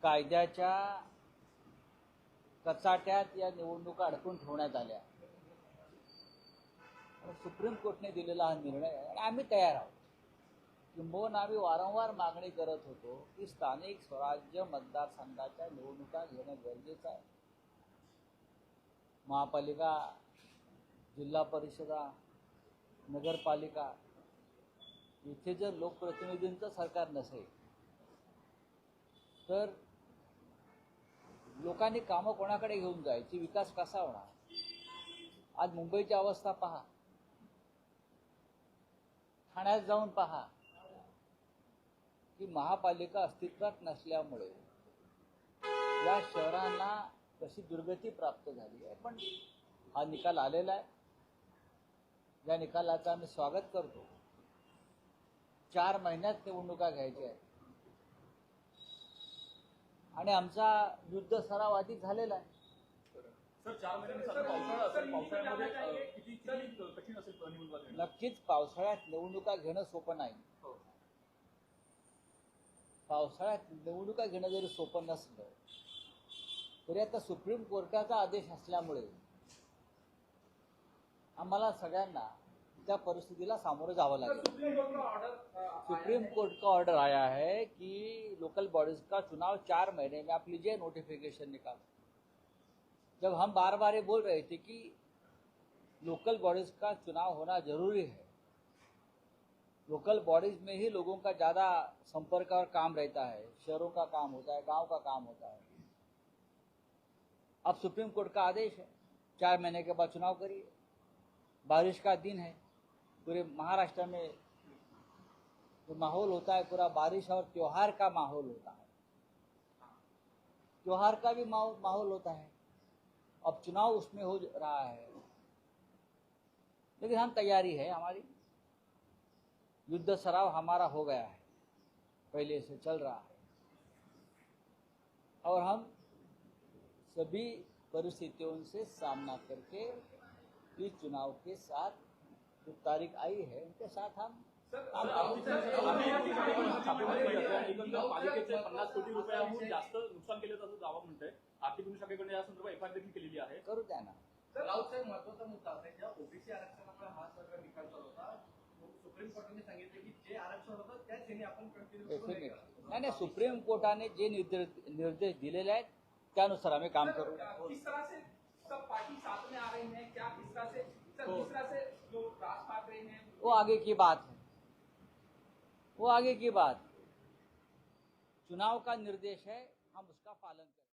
कायद्याच्या कचाट्यात या निवडणुका अडकून ठेवण्यात आल्या। सुप्रीम कोर्टने दिलेला हा निर्णय आहे आणि आम्ही तयार आहोत। किंबहुना आम्ही वारंवार मागणी करत होतो की स्थानिक स्वराज्य मतदारसंघाच्या निवडणुका घेणं गरजेचं आहे। महापालिका, जिल्हा परिषदा, नगरपालिका इथे जर लोकप्रतिनिधींचं सरकार नसेल तर लोकांनी कामं कोणाकडे घेऊन जायची, विकास कसा होणार? आज मुंबईची अवस्था पहा, ठाण्यात जाऊन पहा की महापालिका अस्तित्वात नसल्यामुळे या शहरांना कशी दुर्गती प्राप्त झाली आहे। पण हा निकाल आलेला आहे, या निकालाचं आम्ही स्वागत करतो। 4 महिन्यात निवडणुका घ्यायच्या आहेत आणि आमचा युद्ध सराव आधी झालेला आहे। सर 4 महिन्यांनी पावसाळा असेल, पावसाळ्यामध्ये किती कठीण असेल निवडणुका घेणं? नक्कीच पावसाळ्यात निवडणुका घेणं सोपं नाही। पावसाळ्यात निवडणुका घेणं जरी सोपं नसलं तरी आता सुप्रीम कोर्टाचा आदेश असल्यामुळे आम्हाला सगळ्यांना त्या परिस्थितीला सामोरं जावं लागेल। सुप्रीम कोर्ट का ऑर्डर आया है कि लोकल बॉडीज का चुनाव 4 महीने में आप लीजिए नोटिफिकेशन निकाल। जब हम बार बार ये बोल रहे थे कि लोकल बॉडीज का चुनाव होना जरूरी है, लोकल बॉडीज में ही लोगों का ज़्यादा संपर्क और काम रहता है, शहरों का काम होता है, गांव का काम होता है। अब सुप्रीम कोर्ट का आदेश है 4 महीने के बाद चुनाव करिए। बारिश का दिन है, पूरे महाराष्ट्र में जो माहौल होता है पूरा बारिश और त्योहार का माहौल होता है, त्योहार का भी माहौल होता है। अब चुनाव उसमें हो रहा है, लेकिन हम तैयारी है, हमारी युद्ध सराव हमारा हो गया है, पहले से चल रहा है और हम सभी परिस्थितियों से सामना करके इस चुनाव के साथ जो तारीख आई है उनके साथ हम पालिकेचे 50 कोटी रुपयाहून जास्त नुकसान केल्याचं असं दावा म्हणतोय। आर्थिक गुन्हे शाखेकडे या संदर्भात एफआयआर देखील केलेली आहे। करू द्या ना। राऊत साहेब, महत्वाचा मुद्दा आहे ज्या ओबीसी आरक्षणामुळे हा सगळा निकाल झाला होता, सुप्रीम कोर्टाने सांगितले की जे आरक्षण होतं त्याच याने आपण कंटिन्यू नाही, सुप्रीम कोर्टाने जे निर्देश दिलेले आहेत त्यानुसार आम्ही काम करू। किस तरह से सब पार्टी साथ में आ रही है, क्या किस तरह से सर, किस तरह से जो राज ठाकरे हैं वो आगे की बात है, वो आगे की बात। चुनाव का निर्देश है, हम उसका पालन